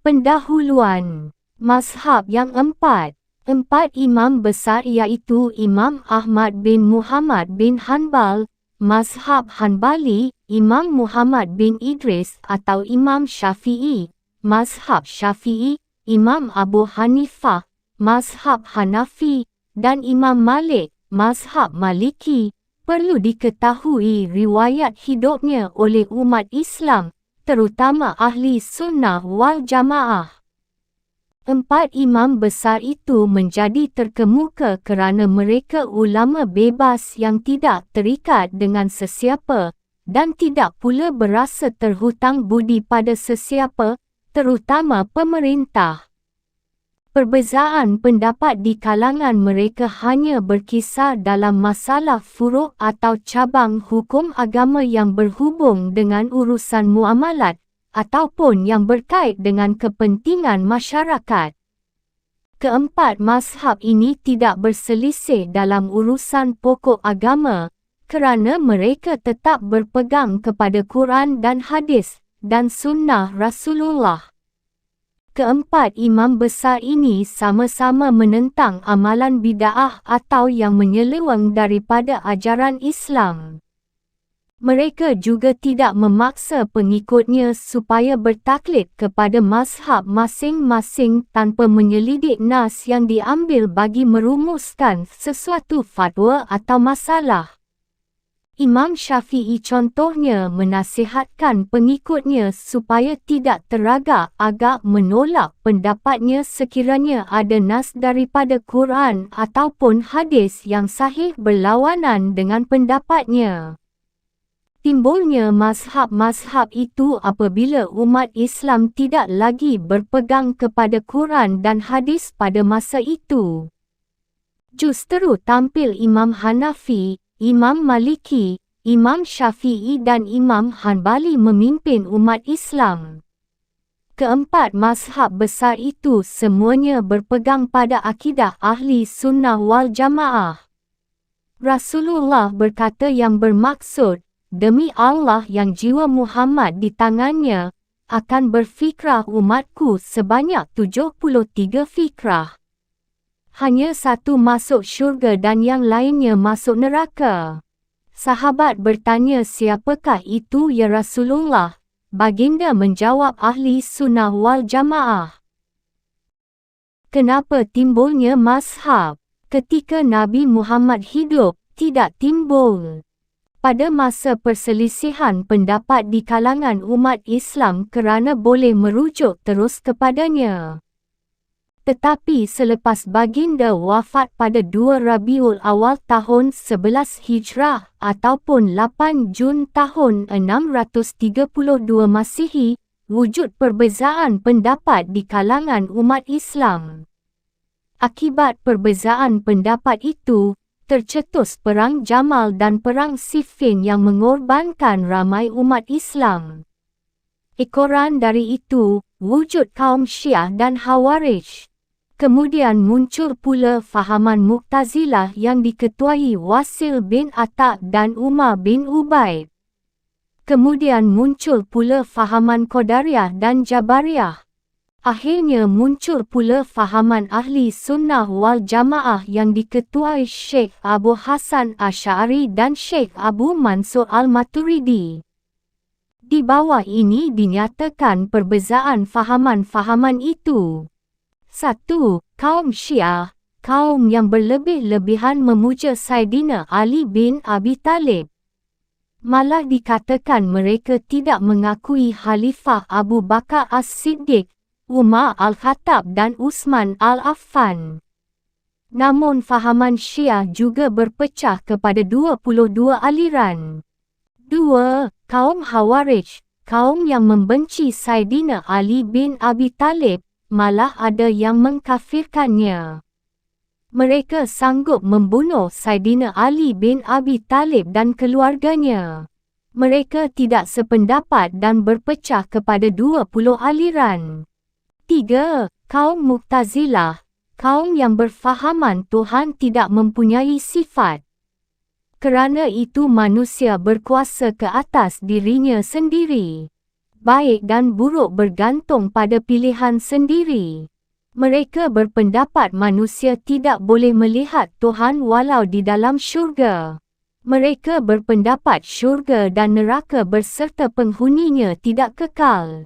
Pendahuluan mazhab yang empat. Empat imam besar iaitu Imam Ahmad bin Muhammad bin Hanbal, mazhab Hanbali, Imam Muhammad bin Idris atau Imam Syafi'i, mazhab Syafi'i, Imam Abu Hanifah, mazhab Hanafi, dan Imam Malik, mazhab Maliki. Perlu diketahui riwayat hidupnya oleh umat Islam, terutama ahli sunnah wal jamaah. Empat imam besar itu menjadi terkemuka kerana mereka ulama bebas yang tidak terikat dengan sesiapa dan tidak pula berasa terhutang budi pada sesiapa, terutama pemerintah. Perbezaan pendapat di kalangan mereka hanya berkisar dalam masalah furuk atau cabang hukum agama yang berhubung dengan urusan muamalat ataupun yang berkait dengan kepentingan masyarakat. Keempat mazhab ini tidak berselisih dalam urusan pokok agama kerana mereka tetap berpegang kepada Quran dan hadis dan sunnah Rasulullah. Keempat imam besar ini sama-sama menentang amalan bid'ah atau yang menyeleweng daripada ajaran Islam. Mereka juga tidak memaksa pengikutnya supaya bertaklid kepada mazhab masing-masing tanpa menyelidik nas yang diambil bagi merumuskan sesuatu fatwa atau masalah. Imam Syafi'i contohnya menasihatkan pengikutnya supaya tidak teragak-agak menolak pendapatnya sekiranya ada nas daripada Quran ataupun hadis yang sahih berlawanan dengan pendapatnya. Timbulnya mazhab-mazhab itu apabila umat Islam tidak lagi berpegang kepada Quran dan hadis pada masa itu. Justru tampil Imam Hanafi, Imam Maliki, Imam Syafi'i dan Imam Hanbali memimpin umat Islam. Keempat mazhab besar itu semuanya berpegang pada akidah ahli sunnah wal jamaah. Rasulullah berkata yang bermaksud, demi Allah yang jiwa Muhammad di tangannya, akan berfikrah umatku sebanyak 73 fikrah. Hanya satu masuk syurga dan yang lainnya masuk neraka. Sahabat bertanya siapakah itu ya Rasulullah? Baginda menjawab ahli sunnah wal jamaah. Kenapa timbulnya mazhab? Ketika Nabi Muhammad hidup, tidak timbul. Pada masa perselisihan pendapat di kalangan umat Islam kerana boleh merujuk terus kepadanya. Tetapi selepas baginda wafat pada 2 Rabiul Awal tahun 11 Hijrah ataupun 8 Jun tahun 632 Masihi, wujud perbezaan pendapat di kalangan umat Islam. Akibat perbezaan pendapat itu, tercetus Perang Jamal dan Perang Siffin yang mengorbankan ramai umat Islam. Ekoran dari itu, wujud kaum Syiah dan Khawarij. Kemudian muncul pula fahaman Mu'tazilah yang diketuai Wasil bin Atta dan Umar bin Ubaid. Kemudian muncul pula fahaman Qadariyah dan Jabariyah. Akhirnya muncul pula fahaman ahli sunnah wal jamaah yang diketuai Syekh Abu Hasan Asy'ari dan Syekh Abu Mansur Al-Maturidi. Di bawah ini dinyatakan perbezaan fahaman-fahaman itu. 1. Kaum Syiah, kaum yang berlebih-lebihan memuja Saidina Ali bin Abi Talib. Malah dikatakan mereka tidak mengakui Khalifah Abu Bakar As-Siddiq, Umar Al-Khattab dan Uthman Al-Affan. Namun fahaman Syiah juga berpecah kepada 22 aliran. 2. Kaum Khawarij, kaum yang membenci Saidina Ali bin Abi Talib, malah ada yang mengkafirkannya. Mereka sanggup membunuh Saidina Ali bin Abi Talib dan keluarganya. Mereka tidak sependapat dan berpecah kepada 20 aliran. 3. Kaum Mu'tazilah, kaum yang berfahaman Tuhan tidak mempunyai sifat. Kerana itu manusia berkuasa ke atas dirinya sendiri. baik dan buruk bergantung pada pilihan sendiri. Mereka berpendapat manusia tidak boleh melihat Tuhan walau di dalam syurga. Mereka berpendapat syurga dan neraka berserta penghuninya tidak kekal.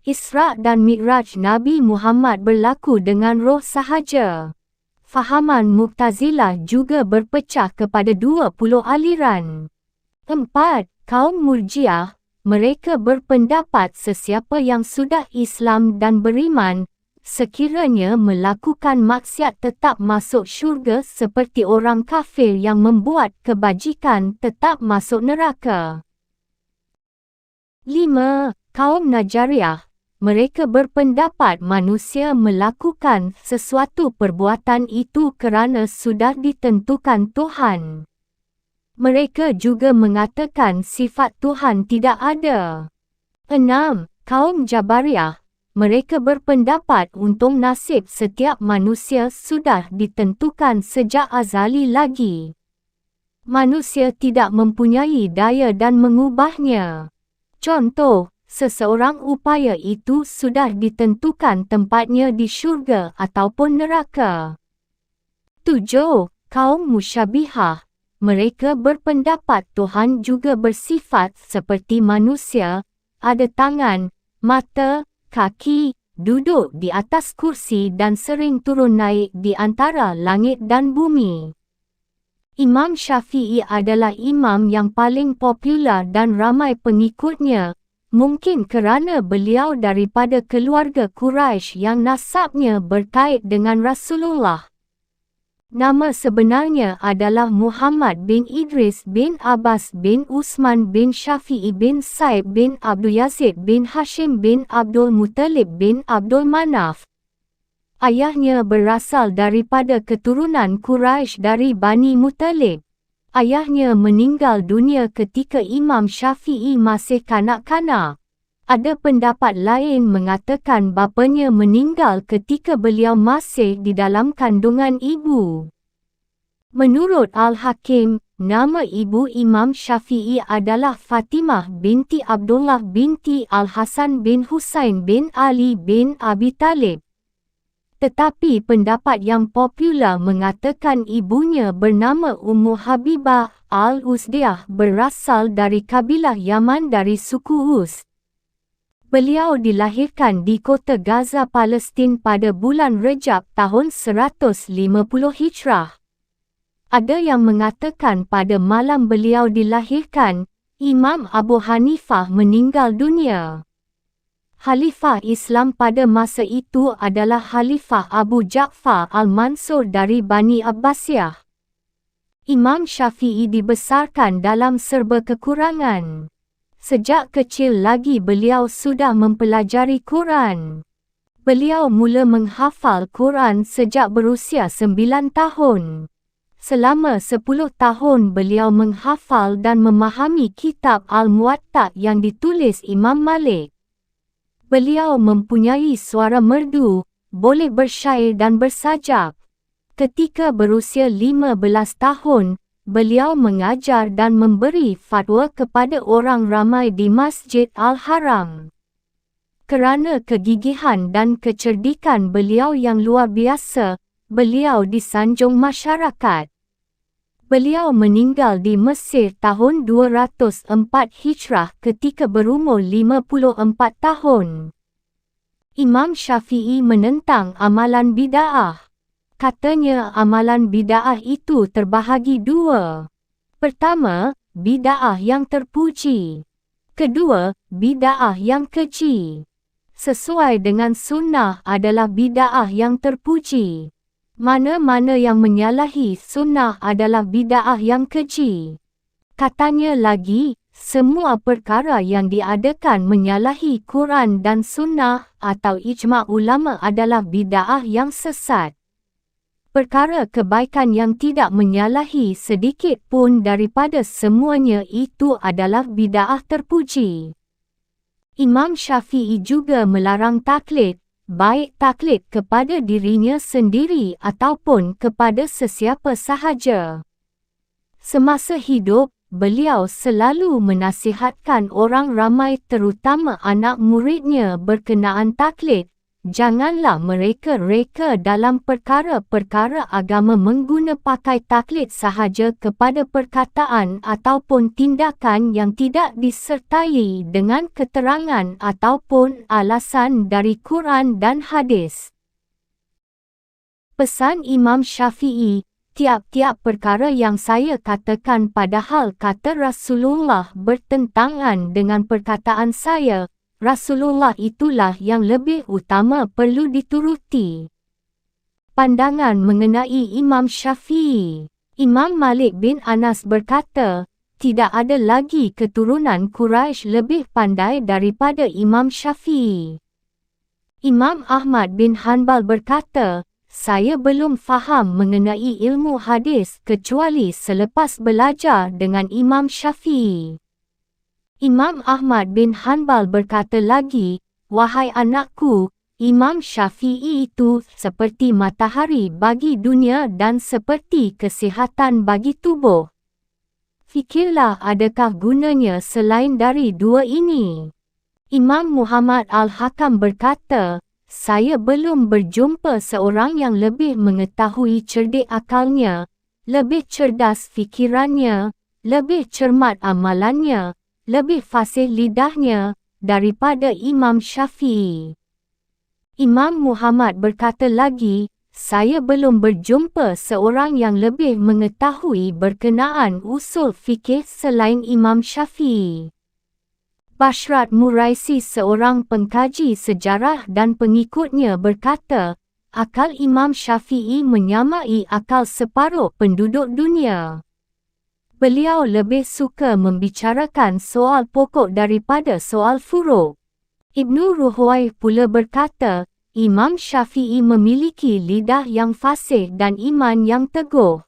Isra' dan Mi'raj Nabi Muhammad berlaku dengan roh sahaja. Fahaman Mu'tazilah juga berpecah kepada 20 aliran. 4. Kaum Murji'ah. Mereka berpendapat sesiapa yang sudah Islam dan beriman, sekiranya melakukan maksiat tetap masuk syurga seperti orang kafir yang membuat kebajikan tetap masuk neraka. 5. Kaum Najariah. Mereka berpendapat manusia melakukan sesuatu perbuatan itu kerana sudah ditentukan Tuhan. Mereka juga mengatakan sifat Tuhan tidak ada. 6. Kaum Jabariyah. Mereka berpendapat untung nasib setiap manusia sudah ditentukan sejak azali lagi. Manusia tidak mempunyai daya dan mengubahnya. Contoh, seseorang upaya itu sudah ditentukan tempatnya di syurga ataupun neraka. 7. Kaum Musyabihah. Mereka berpendapat Tuhan juga bersifat seperti manusia, ada tangan, mata, kaki, duduk di atas kursi dan sering turun naik di antara langit dan bumi. Imam Syafi'i adalah imam yang paling popular dan ramai pengikutnya, mungkin kerana beliau daripada keluarga Quraisy yang nasabnya berkait dengan Rasulullah. Nama sebenarnya adalah Muhammad bin Idris bin Abbas bin Usman bin Syafi'i bin Saib bin Abdul Yazid bin Hashim bin Abdul Muttalib bin Abdul Manaf. Ayahnya berasal daripada keturunan Quraisy dari Bani Muttalib. Ayahnya meninggal dunia ketika Imam Syafi'i masih kanak-kanak. Ada pendapat lain mengatakan bapanya meninggal ketika beliau masih di dalam kandungan ibu. Menurut Al-Hakim, nama ibu Imam Syafi'i adalah Fatimah binti Abdullah binti Al-Hasan bin Husain bin Ali bin Abi Talib. Tetapi pendapat yang popular mengatakan ibunya bernama Ummu Habibah Al-Uzdiyah berasal dari kabilah Yaman dari suku Uz. Beliau dilahirkan di kota Gaza, Palestin pada bulan Rejab tahun 150 Hijrah. Ada yang mengatakan pada malam beliau dilahirkan, Imam Abu Hanifah meninggal dunia. Khalifah Islam pada masa itu adalah Khalifah Abu Ja'far Al-Mansur dari Bani Abbasiyah. Imam Syafi'i dibesarkan dalam serba kekurangan. Sejak kecil lagi beliau sudah mempelajari Quran. Beliau mula menghafal Quran sejak berusia 9 tahun. Selama 10 tahun beliau menghafal dan memahami kitab Al-Muwatta yang ditulis Imam Malik. Beliau mempunyai suara merdu, boleh bersyair dan bersajak. Ketika berusia 15 tahun, beliau mengajar dan memberi fatwa kepada orang ramai di Masjid Al-Haram. Kerana kegigihan dan kecerdikan beliau yang luar biasa, beliau disanjung masyarakat. Beliau meninggal di Mesir tahun 204 Hijrah ketika berumur 54 tahun. Imam Syafi'i menentang amalan bid'ah. Katanya amalan bid'ah itu terbahagi dua. Pertama, bid'ah yang terpuji. Kedua, bid'ah yang keji. Sesuai dengan sunnah adalah bid'ah yang terpuji. Mana-mana yang menyalahi sunnah adalah bid'ah yang keji. Katanya lagi, semua perkara yang diadakan menyalahi Quran dan sunnah atau ijma' ulama adalah bid'ah yang sesat. Perkara kebaikan yang tidak menyalahi sedikit pun daripada semuanya itu adalah bid'ah terpuji. Imam Syafi'i juga melarang taklid, baik taklid kepada dirinya sendiri ataupun kepada sesiapa sahaja. Semasa hidup, beliau selalu menasihatkan orang ramai terutama anak muridnya berkenaan taklid. Janganlah mereka reka dalam perkara-perkara agama mengguna pakai taklid sahaja kepada perkataan ataupun tindakan yang tidak disertai dengan keterangan ataupun alasan dari Quran dan hadis. Pesan Imam Syafi'i, tiap-tiap perkara yang saya katakan padahal kata Rasulullah bertentangan dengan perkataan saya, Rasulullah itulah yang lebih utama perlu dituruti. Pandangan mengenai Imam Syafi'i. Imam Malik bin Anas berkata, tidak ada lagi keturunan Quraisy lebih pandai daripada Imam Syafi'i. Imam Ahmad bin Hanbal berkata, saya belum faham mengenai ilmu hadis kecuali selepas belajar dengan Imam Syafi'i. Imam Ahmad bin Hanbal berkata lagi, wahai anakku, Imam Syafi'i itu seperti matahari bagi dunia dan seperti kesihatan bagi tubuh. Fikirlah adakah gunanya selain dari dua ini. Imam Muhammad Al-Hakam berkata, saya belum berjumpa seorang yang lebih mengetahui cerdik akalnya, lebih cerdas fikirannya, lebih cermat amalannya, lebih fasih lidahnya daripada Imam Syafi'i. Imam Muhammad berkata lagi, saya belum berjumpa seorang yang lebih mengetahui berkenaan usul fikih selain Imam Syafi'i. Bashrat Muraisi, seorang pengkaji sejarah dan pengikutnya berkata, akal Imam Syafi'i menyamai akal separuh penduduk dunia. Beliau lebih suka membicarakan soal pokok daripada soal furuk. Ibnu Ruhwayh pula berkata, Imam Syafi'i memiliki lidah yang fasih dan iman yang teguh.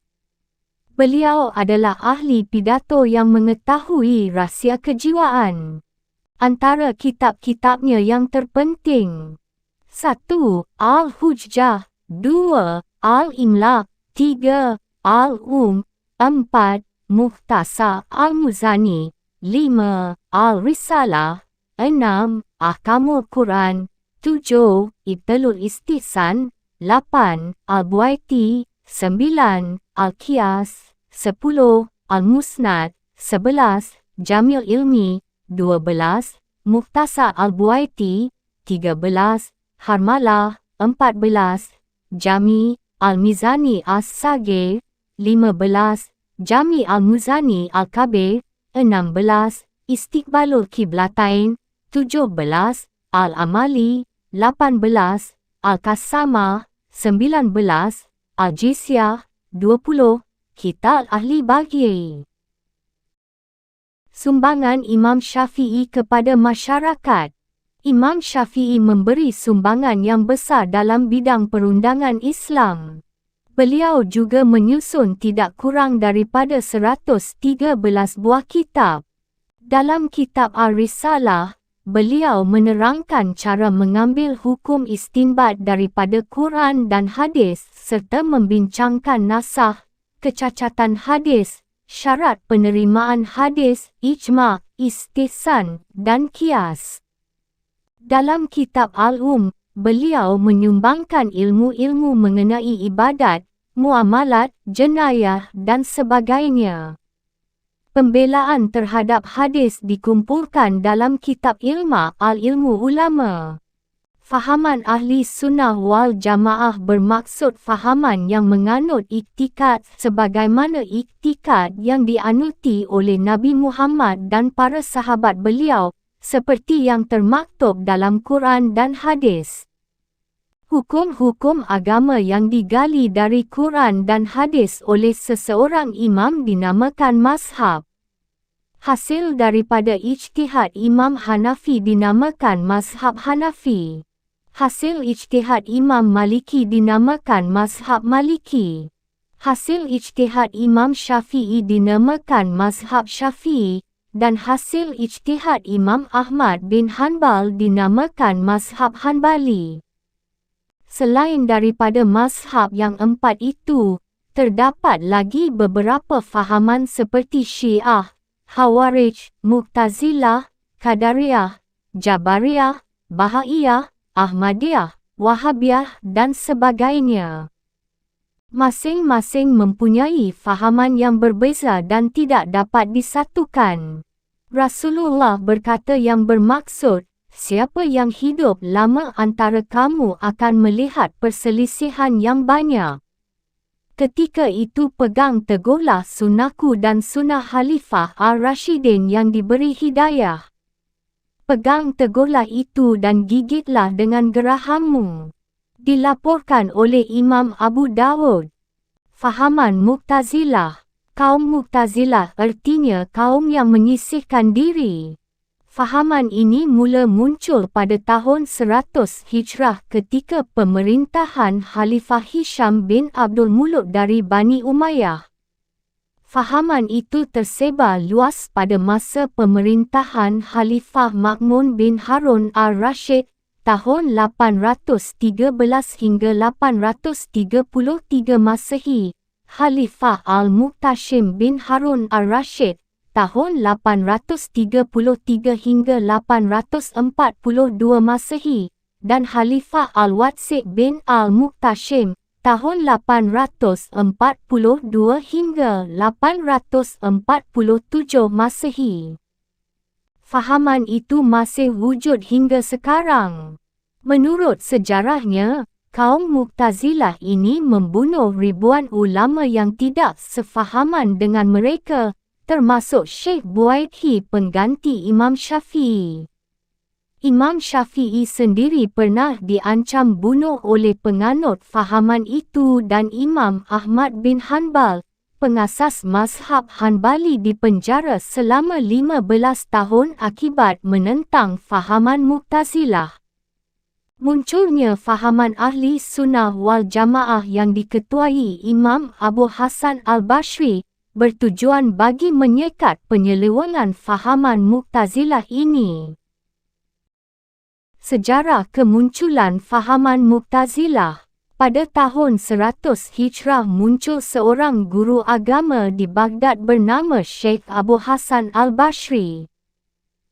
Beliau adalah ahli pidato yang mengetahui rahsia kejiwaan. Antara kitab-kitabnya yang terpenting: 1. Al-Hujjah, 2. Al-Imlaq, 3. Al-Um, 4. Mukhtasar Al-Muzani, 5. Al-Risalah, 6. Ahkamul Quran, 7. Ibtalul Istihsan, 8. Al-Buaiti, 9. Al-Qiyas, 10. Al-Musnad, 11. Jamil Ilmi, 12. Mukhtasar Al-Buaiti, 13. Harmalah, 14. Jami Al-Mizani As-Sagir, 15. Jami Al-Muzani Al-Kabir, 16. Istiqbalul Qiblatain, 17. Al-Amali, 18. Al-Qasamah, 19. Al-Jizyah, 20. Kitab Ahli Bagi. Sumbangan Imam Syafi'i kepada masyarakat. Imam Syafi'i memberi sumbangan yang besar dalam bidang perundangan Islam. Beliau juga menyusun tidak kurang daripada 113 buah kitab. Dalam kitab Al-Risalah, beliau menerangkan cara mengambil hukum istinbat daripada Quran dan hadis serta membincangkan nasakh, kecacatan hadis, syarat penerimaan hadis, ijma', istihsan, dan qiyas. Dalam kitab Al-Um, beliau menyumbangkan ilmu-ilmu mengenai ibadat, muamalat, jenayah dan sebagainya. Pembelaan terhadap hadis dikumpulkan dalam kitab Ilma' Al-Ilmu Ulama. Fahaman ahli sunnah wal jamaah bermaksud fahaman yang menganut iktikad sebagaimana iktikad yang dianuti oleh Nabi Muhammad dan para sahabat beliau, seperti yang termaktub dalam Quran dan hadis. Hukum-hukum agama yang digali dari Quran dan hadis oleh seseorang imam dinamakan mazhab. Hasil daripada ijtihad Imam Hanafi dinamakan mazhab Hanafi. Hasil ijtihad Imam Maliki dinamakan mazhab Maliki. Hasil ijtihad Imam Syafi'i dinamakan mazhab Syafi'i. Dan hasil ijtihad Imam Ahmad bin Hanbal dinamakan mazhab Hanbali. Selain daripada mazhab yang empat itu, terdapat lagi beberapa fahaman seperti Syiah, Khawarij, Mu'tazilah, Qadariyah, Jabariyah, Bahaiyah, Ahmadiyah, Wahabiyah dan sebagainya. Masing-masing mempunyai fahaman yang berbeza dan tidak dapat disatukan. Rasulullah berkata yang bermaksud, siapa yang hidup lama antara kamu akan melihat perselisihan yang banyak. Ketika itu pegang teguhlah sunnahku dan sunnah Khalifah Ar-Rashidin yang diberi hidayah. Pegang teguhlah itu dan gigitlah dengan gerahammu. Dilaporkan oleh Imam Abu Dawud. Fahaman Mu'tazilah. Kaum Mu'tazilah artinya kaum yang menyisihkan diri. Fahaman ini mula muncul pada tahun 100 Hijrah ketika pemerintahan Khalifah Hisham bin Abdul Muluk dari Bani Umayyah. Fahaman itu tersebar luas pada masa pemerintahan Khalifah Ma'mun bin Harun al-Rashid tahun 813 hingga 833 Masehi. Khalifah al-Mu'tasim bin Harun al-Rashid tahun 833 hingga 842 Masehi, dan Khalifah Al-Watsi' bin Al-Mu'tasim, tahun 842 hingga 847 Masehi. Fahaman itu masih wujud hingga sekarang. Menurut sejarahnya, kaum Mu'tazilah ini membunuh ribuan ulama yang tidak sefahaman dengan mereka, termasuk Syekh Buaidhi pengganti Imam Syafi'i. Imam Syafi'i sendiri pernah diancam bunuh oleh penganut fahaman itu dan Imam Ahmad bin Hanbal, pengasas mazhab Hanbali dipenjara selama 15 tahun akibat menentang fahaman Mu'tazilah. Munculnya fahaman Ahli Sunnah wal Jamaah yang diketuai Imam Abu Hasan al-Bashri bertujuan bagi menyekat penyelewengan fahaman Mu'tazilah ini. Sejarah kemunculan fahaman Mu'tazilah. Pada tahun 100 Hijrah muncul seorang guru agama di Baghdad bernama Syekh Abu Hasan al-Bashri.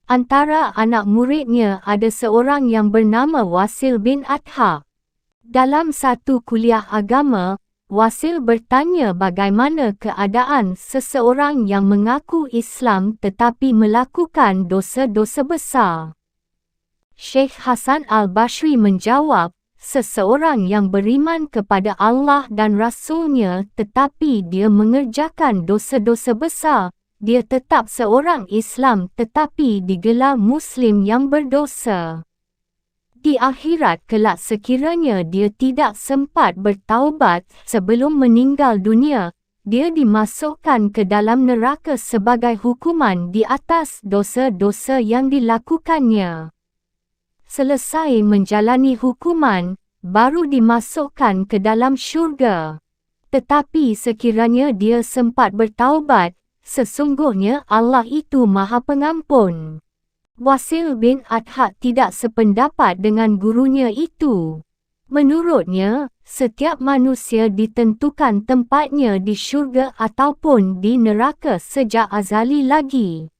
Antara anak muridnya ada seorang yang bernama Wasil bin Adha. Dalam satu kuliah agama, Wasil bertanya bagaimana keadaan seseorang yang mengaku Islam tetapi melakukan dosa-dosa besar. Syekh Hasan al-Bashri menjawab, seseorang yang beriman kepada Allah dan Rasul-Nya tetapi dia mengerjakan dosa-dosa besar, dia tetap seorang Islam tetapi digelar Muslim yang berdosa. Di akhirat kelak sekiranya dia tidak sempat bertaubat sebelum meninggal dunia, dia dimasukkan ke dalam neraka sebagai hukuman di atas dosa-dosa yang dilakukannya. Selesai menjalani hukuman, baru dimasukkan ke dalam syurga. Tetapi sekiranya dia sempat bertaubat, sesungguhnya Allah itu Maha Pengampun. Wasil bin Adha tidak sependapat dengan gurunya itu. Menurutnya, setiap manusia ditentukan tempatnya di syurga ataupun di neraka sejak azali lagi.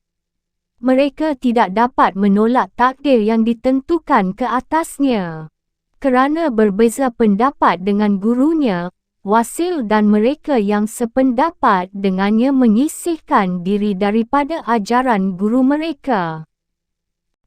Mereka tidak dapat menolak takdir yang ditentukan ke atasnya. Kerana berbeza pendapat dengan gurunya, Wasil dan mereka yang sependapat dengannya menyisihkan diri daripada ajaran guru mereka.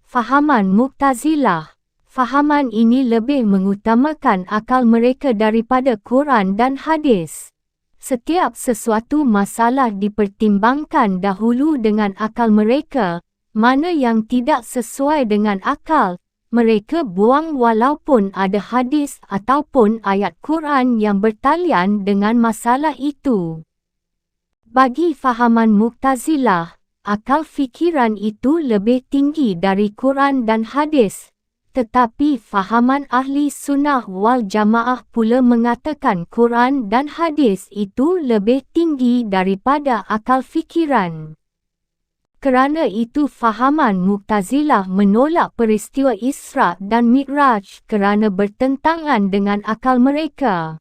Fahaman Mu'tazilah. Fahaman ini lebih mengutamakan akal mereka daripada Quran dan hadis. Setiap sesuatu masalah dipertimbangkan dahulu dengan akal mereka, mana yang tidak sesuai dengan akal, mereka buang walaupun ada hadis ataupun ayat Quran yang bertalian dengan masalah itu. Bagi fahaman Mu'tazilah, akal fikiran itu lebih tinggi dari Quran dan hadis, tetapi fahaman Ahli Sunnah wal Jamaah pula mengatakan Quran dan hadis itu lebih tinggi daripada akal fikiran. Kerana itu fahaman Mu'tazilah menolak peristiwa Isra dan Mi'raj kerana bertentangan dengan akal mereka.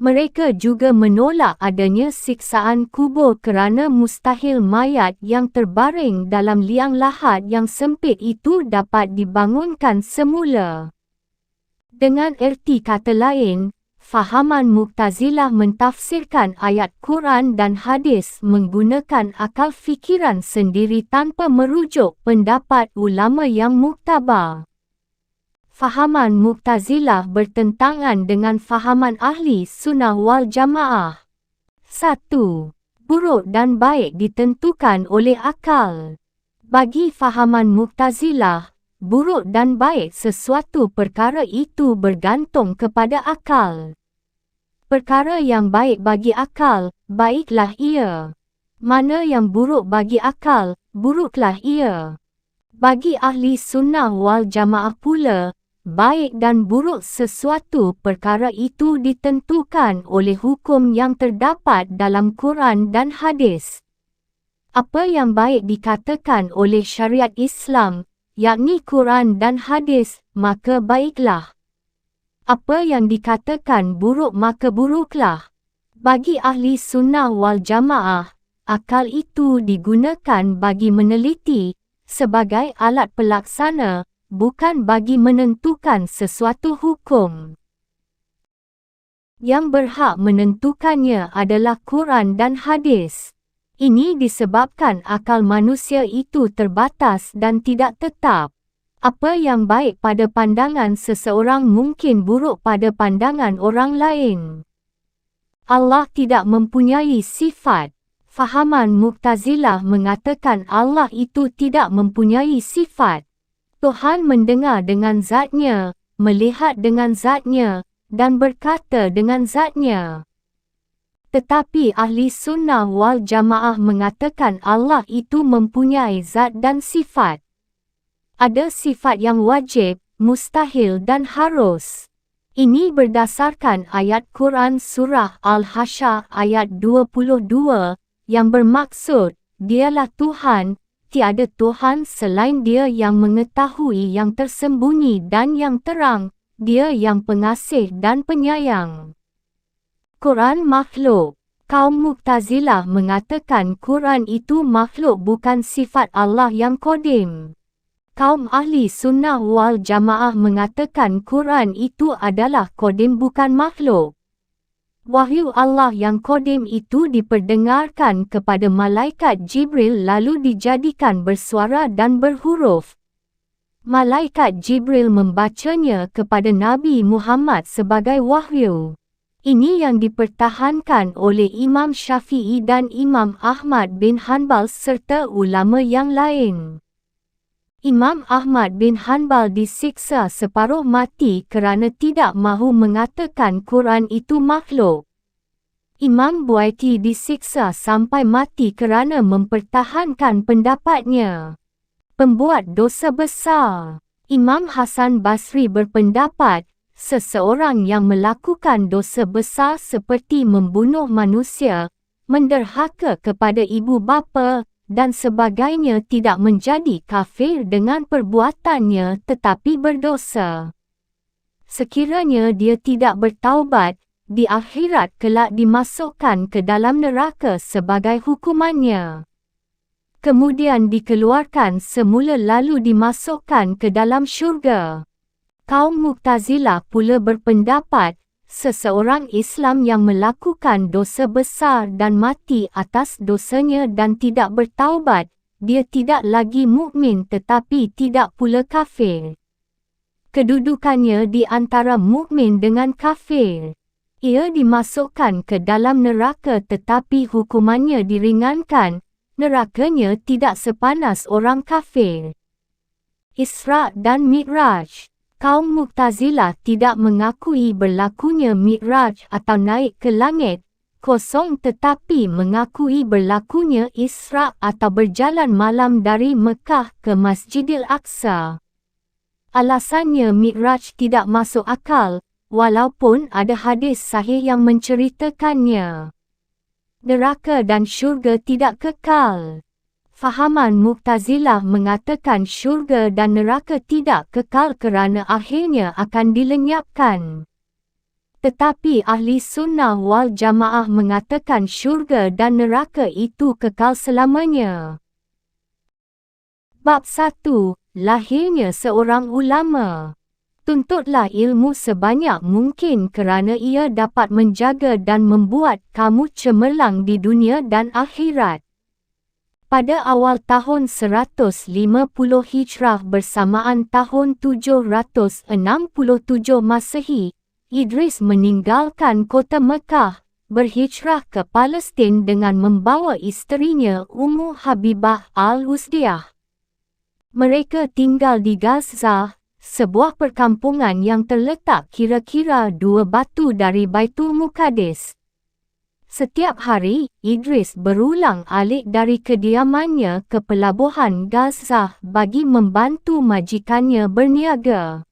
Mereka juga menolak adanya siksaan kubur kerana mustahil mayat yang terbaring dalam liang lahat yang sempit itu dapat dibangunkan semula. Dengan erti kata lain, fahaman Mu'tazilah mentafsirkan ayat Quran dan hadis menggunakan akal fikiran sendiri tanpa merujuk pendapat ulama yang muktabar. Fahaman Mu'tazilah bertentangan dengan fahaman ahli sunnah wal jamaah. 1. Buruk dan baik ditentukan oleh akal. Bagi fahaman Mu'tazilah, buruk dan baik sesuatu perkara itu bergantung kepada akal. Perkara yang baik bagi akal, baiklah ia. Mana yang buruk bagi akal, buruklah ia. Bagi ahli sunnah wal jamaah pula, baik dan buruk sesuatu perkara itu ditentukan oleh hukum yang terdapat dalam Quran dan hadis. Apa yang baik dikatakan oleh syariat Islam, yakni Quran dan hadis, maka baiklah. Apa yang dikatakan buruk maka buruklah. Bagi ahli sunnah wal jamaah, akal itu digunakan bagi meneliti, sebagai alat pelaksana, bukan bagi menentukan sesuatu hukum. Yang berhak menentukannya adalah Quran dan hadis. Ini disebabkan akal manusia itu terbatas dan tidak tetap. Apa yang baik pada pandangan seseorang mungkin buruk pada pandangan orang lain. Allah tidak mempunyai sifat. Fahaman Mu'tazilah mengatakan Allah itu tidak mempunyai sifat. Tuhan mendengar dengan zatnya, melihat dengan zatnya, dan berkata dengan zatnya. Tetapi ahli sunnah wal jamaah mengatakan Allah itu mempunyai zat dan sifat. Ada sifat yang wajib, mustahil dan harus. Ini berdasarkan ayat Quran surah Al-Hasyr ayat 22, yang bermaksud, Dialah Tuhan, tiada Tuhan selain Dia yang mengetahui yang tersembunyi dan yang terang, Dia yang pengasih dan penyayang. Quran makhluk. Kaum Mu'tazilah mengatakan Quran itu makhluk bukan sifat Allah yang qadim. Kaum ahli sunnah wal jamaah mengatakan Quran itu adalah qadim bukan makhluk. Wahyu Allah yang qadim itu diperdengarkan kepada malaikat Jibril lalu dijadikan bersuara dan berhuruf. Malaikat Jibril membacanya kepada Nabi Muhammad sebagai wahyu. Ini yang dipertahankan oleh Imam Syafi'i dan Imam Ahmad bin Hanbal serta ulama yang lain. Imam Ahmad bin Hanbal disiksa separuh mati kerana tidak mahu mengatakan Quran itu makhluk. Imam Buaiti disiksa sampai mati kerana mempertahankan pendapatnya. Pembuat dosa besar. Imam Hasan Basri berpendapat, seseorang yang melakukan dosa besar seperti membunuh manusia, menderhaka kepada ibu bapa, dan sebagainya tidak menjadi kafir dengan perbuatannya tetapi berdosa. Sekiranya dia tidak bertaubat, di akhirat kelak dimasukkan ke dalam neraka sebagai hukumannya. Kemudian dikeluarkan semula lalu dimasukkan ke dalam syurga. Kaum Mu'tazilah pula berpendapat, seseorang Islam yang melakukan dosa besar dan mati atas dosanya dan tidak bertaubat, dia tidak lagi mukmin tetapi tidak pula kafir. Kedudukannya di antara mukmin dengan kafir. Ia dimasukkan ke dalam neraka tetapi hukumannya diringankan, nerakanya tidak sepanas orang kafir. Isra dan Mi'raj. Kaum Mu'tazilah tidak mengakui berlakunya Mi'raj atau naik ke langit kosong tetapi mengakui berlakunya Isra atau berjalan malam dari Mekah ke Masjidil Aqsa. Alasannya Mi'raj tidak masuk akal, walaupun ada hadis sahih yang menceritakannya. Neraka dan syurga tidak kekal. Fahaman Mu'tazilah mengatakan syurga dan neraka tidak kekal kerana akhirnya akan dilenyapkan. Tetapi ahli sunnah wal jamaah mengatakan syurga dan neraka itu kekal selamanya. Bab 1. Lahirnya seorang ulama. Tuntutlah ilmu sebanyak mungkin kerana ia dapat menjaga dan membuat kamu cemerlang di dunia dan akhirat. Pada awal tahun 150 Hijrah bersamaan tahun 767 Masehi, Idris meninggalkan kota Mekah, berhijrah ke Palestin dengan membawa isterinya Ummu Habibah Al-Uzdiyah. Mereka tinggal di Gaza, sebuah perkampungan yang terletak kira-kira 2 batu dari Baitul Muqaddis. Setiap hari, Idris berulang-alik dari kediamannya ke pelabuhan Gaza bagi membantu majikannya berniaga.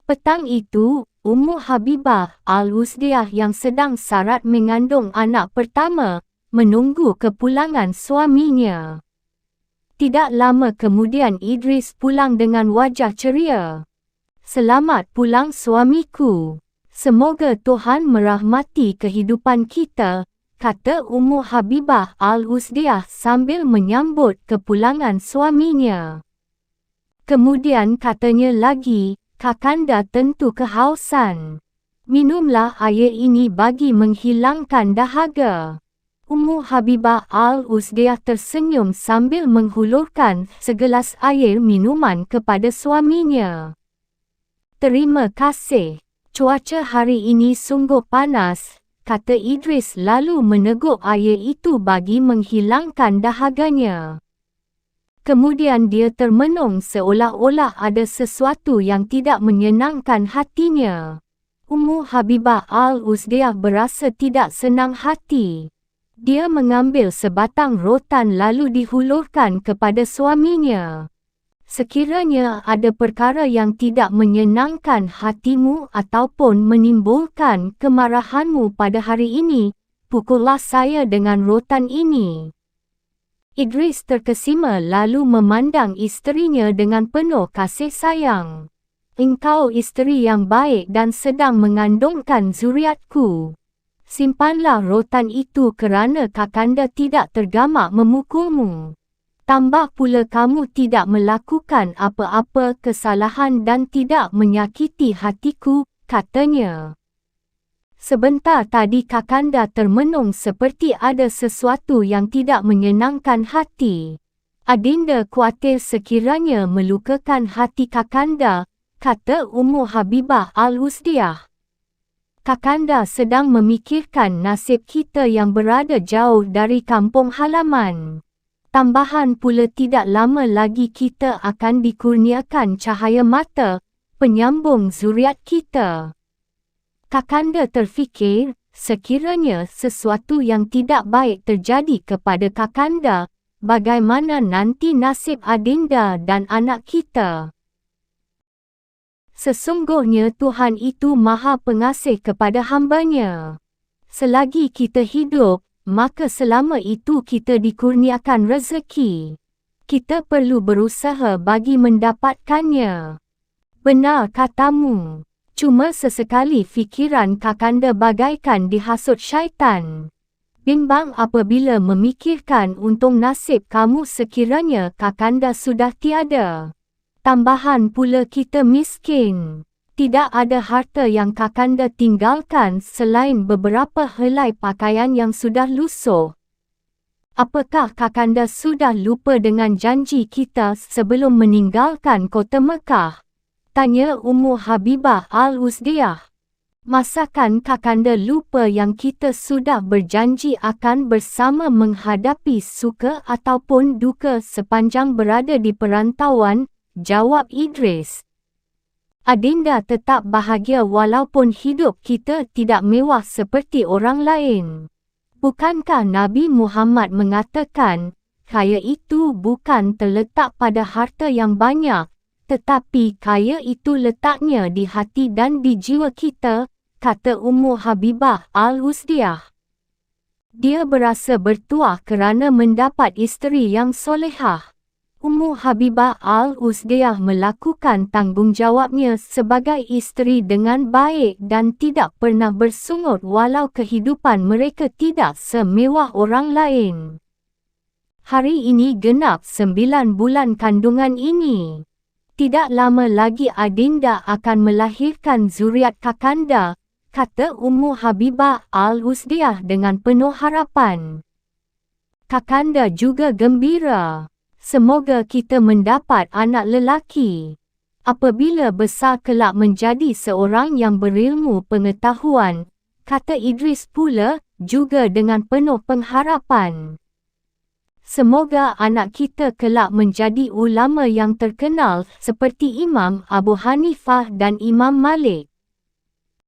Petang itu, Ummu Habibah Al-Uzdiyah yang sedang sarat mengandung anak pertama, menunggu kepulangan suaminya. Tidak lama kemudian Idris pulang dengan wajah ceria. "Selamat pulang suamiku. Semoga Tuhan merahmati kehidupan kita," kata Ummu Habibah Al-Uzdiyah sambil menyambut kepulangan suaminya. Kemudian katanya lagi, "Kakanda tentu kehausan. Minumlah air ini bagi menghilangkan dahaga." Ummu Habibah Al-Uzdiyah tersenyum sambil menghulurkan segelas air minuman kepada suaminya. "Terima kasih. Cuaca hari ini sungguh panas," kata Idris lalu meneguk air itu bagi menghilangkan dahaganya. Kemudian dia termenung seolah-olah ada sesuatu yang tidak menyenangkan hatinya. Ummu Habibah Al-Uzdiyah berasa tidak senang hati. Dia mengambil sebatang rotan lalu dihulurkan kepada suaminya. "Sekiranya ada perkara yang tidak menyenangkan hatimu ataupun menimbulkan kemarahanmu pada hari ini, pukullah saya dengan rotan ini." Idris terkesima lalu memandang isterinya dengan penuh kasih sayang. "Engkau isteri yang baik dan sedang mengandungkan zuriatku. Simpanlah rotan itu kerana kakanda tidak tergamak memukulmu. Tambah pula kamu tidak melakukan apa-apa kesalahan dan tidak menyakiti hatiku," katanya. Sebentar tadi kakanda termenung seperti ada sesuatu yang tidak menyenangkan hati. "Adinda khawatir sekiranya melukakan hati kakanda," kata Ummu Habibah Al-Uzdiyah. "Kakanda sedang memikirkan nasib kita yang berada jauh dari kampung halaman. Tambahan pula tidak lama lagi kita akan dikurniakan cahaya mata, penyambung zuriat kita. Kakanda terfikir, sekiranya sesuatu yang tidak baik terjadi kepada kakanda, bagaimana nanti nasib adinda dan anak kita? Sesungguhnya Tuhan itu Maha Pengasih kepada hamba-Nya. Selagi kita hidup, maka selama itu kita dikurniakan rezeki. Kita perlu berusaha bagi mendapatkannya." "Benar katamu. Cuma sesekali fikiran kakanda bagaikan dihasut syaitan. Bimbang apabila memikirkan untung nasib kamu sekiranya kakanda sudah tiada. Tambahan pula kita miskin. Tidak ada harta yang kakanda tinggalkan selain beberapa helai pakaian yang sudah lusuh. Apakah kakanda sudah lupa dengan janji kita sebelum meninggalkan kota Mekah?" tanya Ummu Habibah Al-Uzdiyah. "Masakan kakanda lupa yang kita sudah berjanji akan bersama menghadapi suka ataupun duka sepanjang berada di perantauan?" jawab Idris. "Adinda tetap bahagia walaupun hidup kita tidak mewah seperti orang lain. Bukankah Nabi Muhammad mengatakan, kaya itu bukan terletak pada harta yang banyak, tetapi kaya itu letaknya di hati dan di jiwa kita," kata Ummu Habibah Al-Uzdiyah. Dia berasa bertuah kerana mendapat isteri yang solehah. Ummu Habibah Al-Uzdiyah melakukan tanggungjawabnya sebagai isteri dengan baik dan tidak pernah bersungut walau kehidupan mereka tidak semewah orang lain. Hari ini genap 9 bulan kandungan ini. Tidak lama lagi Adinda akan melahirkan zuriat kakanda, kata Ummu Habibah Al-Uzdiyah dengan penuh harapan. Kakanda juga gembira. Semoga kita mendapat anak lelaki. Apabila besar kelak menjadi seorang yang berilmu pengetahuan, kata Idris pula, juga dengan penuh pengharapan. Semoga anak kita kelak menjadi ulama yang terkenal seperti Imam Abu Hanifah dan Imam Malik.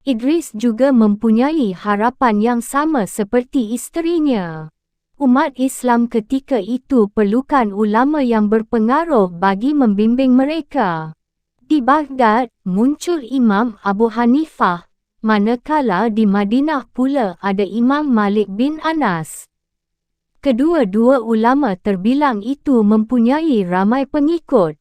Idris juga mempunyai harapan yang sama seperti isterinya. Umat Islam ketika itu perlukan ulama yang berpengaruh bagi membimbing mereka. Di Baghdad, muncul Imam Abu Hanifah, manakala di Madinah pula ada Imam Malik bin Anas. Kedua-dua ulama terbilang itu mempunyai ramai pengikut.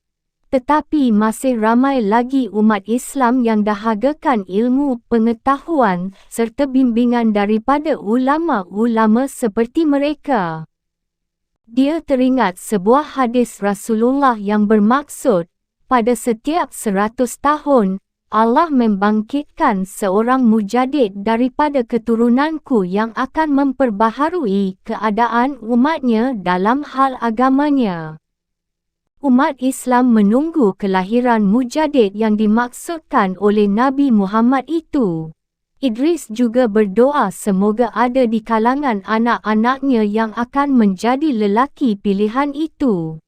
Tetapi masih ramai lagi umat Islam yang dahagakan ilmu pengetahuan serta bimbingan daripada ulama-ulama seperti mereka. Dia teringat sebuah hadis Rasulullah yang bermaksud, pada setiap 100 tahun, Allah membangkitkan seorang mujadid daripada keturunanku yang akan memperbaharui keadaan umatnya dalam hal agamanya. Umat Islam menunggu kelahiran mujadid yang dimaksudkan oleh Nabi Muhammad itu. Idris juga berdoa semoga ada di kalangan anak-anaknya yang akan menjadi lelaki pilihan itu.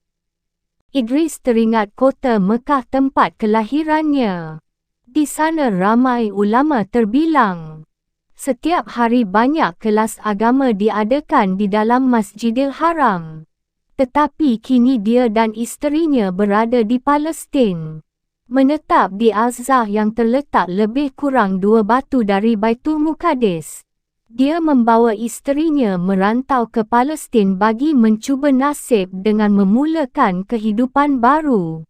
Idris teringat kota Mekah tempat kelahirannya. Di sana ramai ulama terbilang. Setiap hari banyak kelas agama diadakan di dalam Masjidil Haram. Tetapi kini dia dan isterinya berada di Palestin. Menetap di Al-Zah yang terletak lebih kurang 2 batu dari Baitul Muqaddis. Dia membawa isterinya merantau ke Palestin bagi mencuba nasib dengan memulakan kehidupan baru.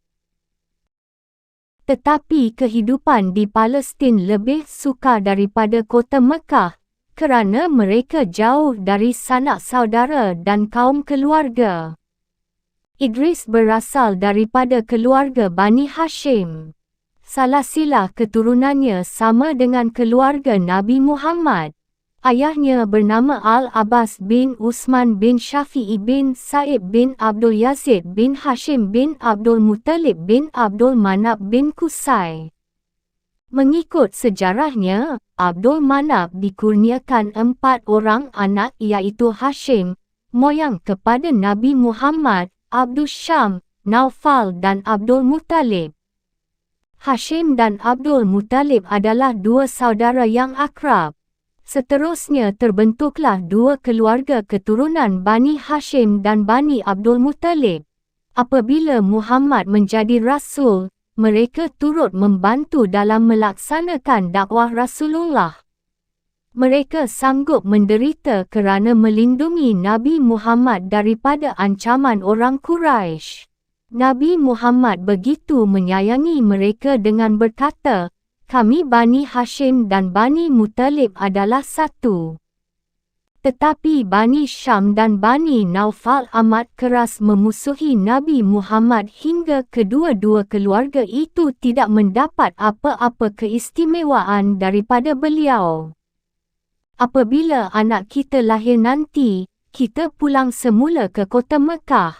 Tetapi kehidupan di Palestin lebih sukar daripada kota Mekah, kerana mereka jauh dari sanak saudara dan kaum keluarga. Idris berasal daripada keluarga Bani Hashim. Salasilah keturunannya sama dengan keluarga Nabi Muhammad. Ayahnya bernama Al-Abbas bin Usman bin Syafi'i bin Sa'id bin Abdul Yazid bin Hashim bin Abdul Muttalib bin Abdul Manab bin Qusay. Mengikut sejarahnya, Abdul Manab dikurniakan 4 orang anak iaitu Hashim, moyang kepada Nabi Muhammad, Abdul Syam, Naufal dan Abdul Muttalib. Hashim dan Abdul Muttalib adalah 2 saudara yang akrab. Seterusnya terbentuklah 2 keluarga keturunan Bani Hashim dan Bani Abdul Muttalib. Apabila Muhammad menjadi Rasul, mereka turut membantu dalam melaksanakan dakwah Rasulullah. Mereka sanggup menderita kerana melindungi Nabi Muhammad daripada ancaman orang Quraisy. Nabi Muhammad begitu menyayangi mereka dengan berkata, "Kami Bani Hashim dan Bani Muttalib adalah satu." Tetapi Bani Syam dan Bani Naufal amat keras memusuhi Nabi Muhammad hingga kedua-dua keluarga itu tidak mendapat apa-apa keistimewaan daripada beliau. Apabila anak kita lahir nanti, kita pulang semula ke kota Mekah.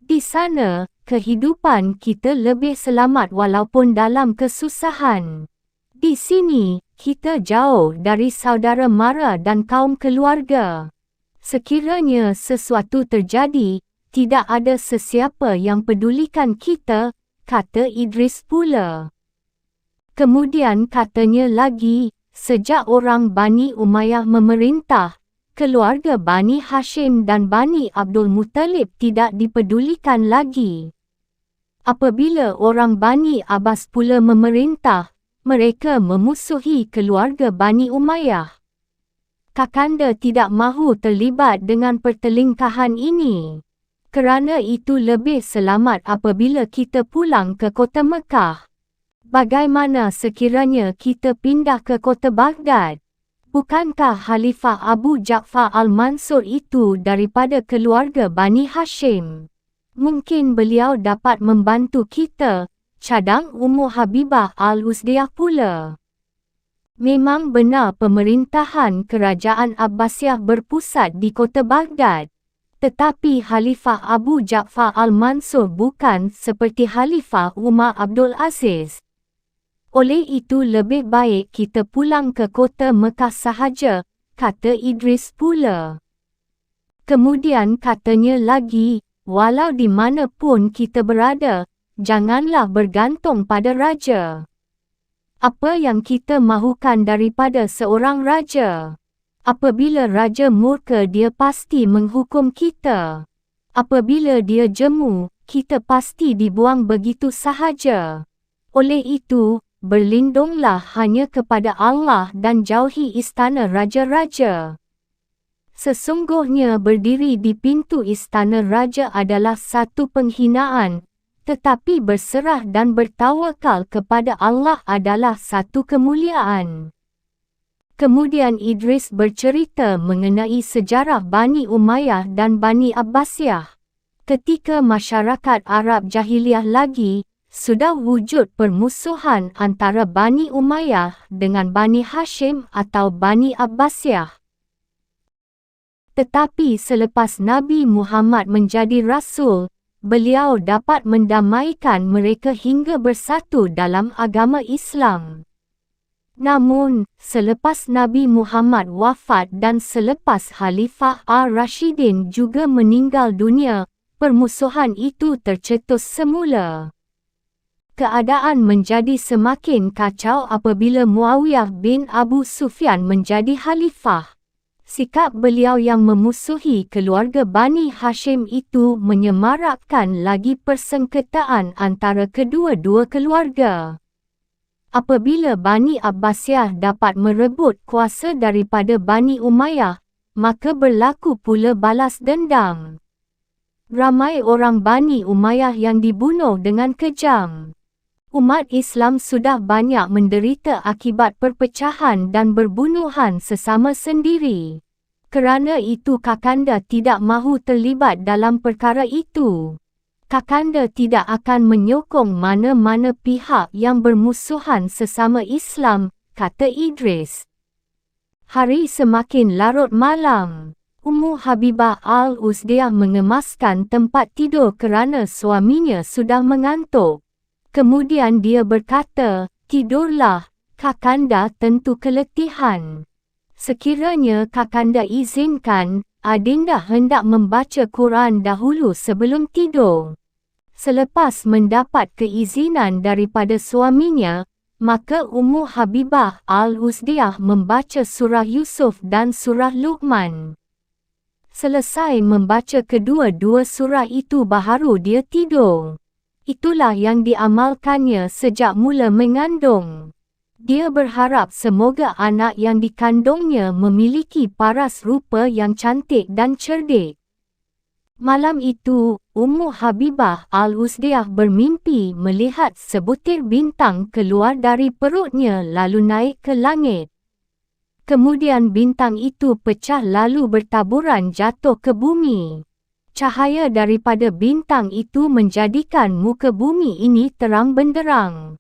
Di sana, kehidupan kita lebih selamat walaupun dalam kesusahan. Di sini, kita jauh dari saudara mara dan kaum keluarga. Sekiranya sesuatu terjadi, tidak ada sesiapa yang pedulikan kita, kata Idris pula. Kemudian katanya lagi, sejak orang Bani Umayyah memerintah, keluarga Bani Hashim dan Bani Abdul Muttalib tidak dipedulikan lagi. Apabila orang Bani Abbas pula memerintah, mereka memusuhi keluarga Bani Umayyah. Kakanda tidak mahu terlibat dengan pertelingkahan ini. Kerana itu lebih selamat apabila kita pulang ke kota Mekah. Bagaimana sekiranya kita pindah ke kota Baghdad? Bukankah Khalifah Abu Ja'far al-Mansur itu daripada keluarga Bani Hashim? Mungkin beliau dapat membantu kita, cadang Ummu Habibah al-Uzdiyah pula. Memang benar pemerintahan kerajaan Abbasiyah berpusat di kota Baghdad. Tetapi Khalifah Abu Ja'far al-Mansur bukan seperti Khalifah Umar Abdul Aziz. Oleh itu lebih baik kita pulang ke kota Mekah sahaja, kata Idris pula. Kemudian katanya lagi, walau di mana pun kita berada, janganlah bergantung pada raja. Apa yang kita mahukan daripada seorang raja? Apabila raja murka, dia pasti menghukum kita. Apabila dia jemu, kita pasti dibuang begitu sahaja. Oleh itu, berlindunglah hanya kepada Allah dan jauhi istana raja-raja. Sesungguhnya berdiri di pintu istana raja adalah satu penghinaan, tetapi berserah dan bertawakal kepada Allah adalah satu kemuliaan. Kemudian Idris bercerita mengenai sejarah Bani Umayyah dan Bani Abbasiyah. Ketika masyarakat Arab Jahiliyah lagi, sudah wujud permusuhan antara Bani Umayyah dengan Bani Hashim atau Bani Abbasiyah. Tetapi selepas Nabi Muhammad menjadi Rasul, beliau dapat mendamaikan mereka hingga bersatu dalam agama Islam. Namun, selepas Nabi Muhammad wafat dan selepas Khalifah Ar-Rashidin juga meninggal dunia, permusuhan itu tercetus semula. Keadaan menjadi semakin kacau apabila Muawiyah bin Abu Sufyan menjadi khalifah. Sikap beliau yang memusuhi keluarga Bani Hashim itu menyemarakkan lagi persengketaan antara kedua-dua keluarga. Apabila Bani Abbasiyah dapat merebut kuasa daripada Bani Umayyah, maka berlaku pula balas dendam. Ramai orang Bani Umayyah yang dibunuh dengan kejam. Umat Islam sudah banyak menderita akibat perpecahan dan berbunuhan sesama sendiri. Kerana itu Kakanda tidak mahu terlibat dalam perkara itu. Kakanda tidak akan menyokong mana-mana pihak yang bermusuhan sesama Islam, kata Idris. Hari semakin larut malam. Ummu Habibah al-Uzdiyah mengemaskan tempat tidur kerana suaminya sudah mengantuk. Kemudian dia berkata, "Tidurlah, Kakanda tentu keletihan. Sekiranya Kakanda izinkan, Adinda hendak membaca Quran dahulu sebelum tidur." Selepas mendapat keizinan daripada suaminya, maka Ummu Habibah al-Uzdiyah membaca surah Yusuf dan surah Luqman. Selesai membaca kedua-dua surah itu baharu dia tidur. Itulah yang diamalkannya sejak mula mengandung. Dia berharap semoga anak yang dikandungnya memiliki paras rupa yang cantik dan cerdik. Malam itu, Ummu Habibah al-Uzdiyah bermimpi melihat sebutir bintang keluar dari perutnya lalu naik ke langit. Kemudian bintang itu pecah lalu bertaburan jatuh ke bumi. Cahaya daripada bintang itu menjadikan muka bumi ini terang benderang.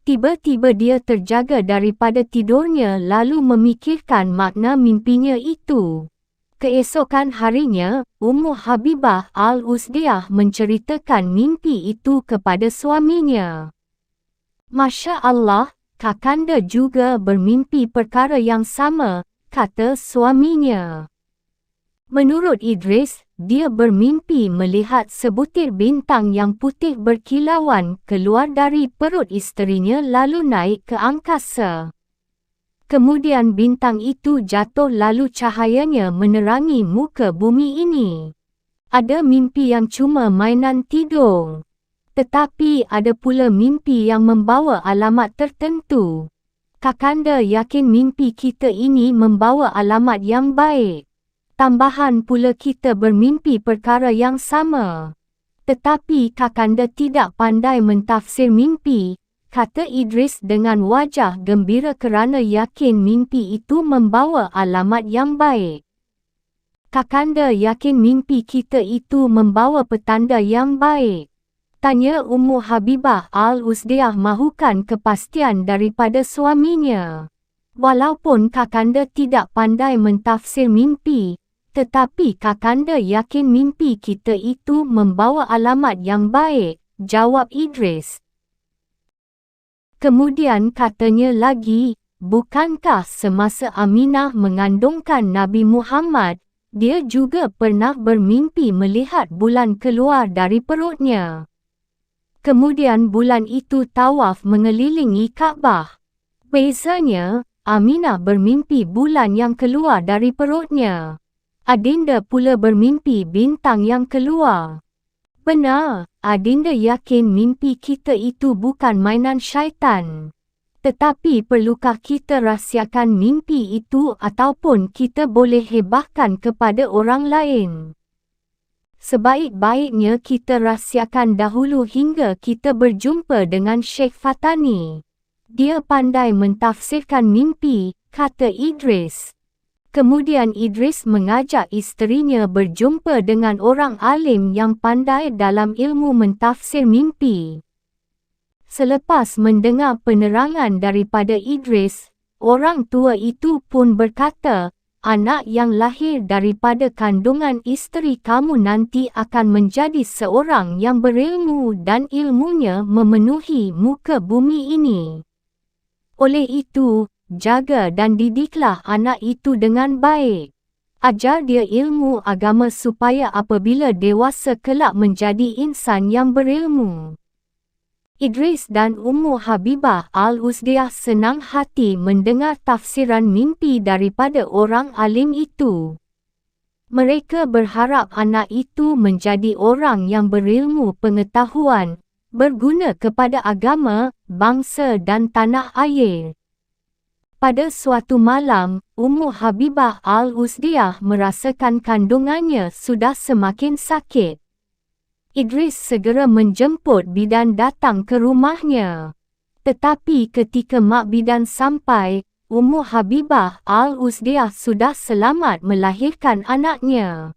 Tiba-tiba dia terjaga daripada tidurnya lalu memikirkan makna mimpinya itu. Keesokan harinya, Ummu Habibah al-Uzdiyah menceritakan mimpi itu kepada suaminya. "Masya Allah, Kakanda juga bermimpi perkara yang sama," kata suaminya. Menurut Idris, dia bermimpi melihat sebutir bintang yang putih berkilauan keluar dari perut isterinya lalu naik ke angkasa. Kemudian bintang itu jatuh lalu cahayanya menerangi muka bumi ini. Ada mimpi yang cuma mainan tidur. Tetapi ada pula mimpi yang membawa alamat tertentu. Kakanda yakin mimpi kita ini membawa alamat yang baik. Tambahan pula kita bermimpi perkara yang sama. Tetapi Kakanda tidak pandai mentafsir mimpi, kata Idris dengan wajah gembira kerana yakin mimpi itu membawa alamat yang baik. Kakanda yakin mimpi kita itu membawa petanda yang baik? Tanya Ummu Habibah Al-Uzdiah mahukan kepastian daripada suaminya. Walaupun Kakanda tidak pandai mentafsir mimpi, tetapi Kakanda yakin mimpi kita itu membawa alamat yang baik, jawab Idris. Kemudian katanya lagi, bukankah semasa Aminah mengandungkan Nabi Muhammad, dia juga pernah bermimpi melihat bulan keluar dari perutnya. Kemudian bulan itu tawaf mengelilingi Kaabah. Bezanya, Aminah bermimpi bulan yang keluar dari perutnya. Adinda pula bermimpi bintang yang keluar. Benar, Adinda yakin mimpi kita itu bukan mainan syaitan. Tetapi perlukah kita rahsiakan mimpi itu ataupun kita boleh hebahkan kepada orang lain? Sebaik-baiknya kita rahsiakan dahulu hingga kita berjumpa dengan Sheikh Fatani. Dia pandai mentafsirkan mimpi, kata Idris. Kemudian Idris mengajak isterinya berjumpa dengan orang alim yang pandai dalam ilmu mentafsir mimpi. Selepas mendengar penerangan daripada Idris, orang tua itu pun berkata, anak yang lahir daripada kandungan isteri kamu nanti akan menjadi seorang yang berilmu dan ilmunya memenuhi muka bumi ini. Oleh itu, jaga dan didiklah anak itu dengan baik. Ajar dia ilmu agama supaya apabila dewasa kelak menjadi insan yang berilmu. Idris dan Ummu Habibah Al-Uzdiah senang hati mendengar tafsiran mimpi daripada orang alim itu. Mereka berharap anak itu menjadi orang yang berilmu pengetahuan, berguna kepada agama, bangsa dan tanah air. Pada suatu malam, Ummu Habibah Al-Uzdiah merasakan kandungannya sudah semakin sakit. Idris segera menjemput bidan datang ke rumahnya. Tetapi ketika mak bidan sampai, Ummu Habibah Al-Uzdiah sudah selamat melahirkan anaknya.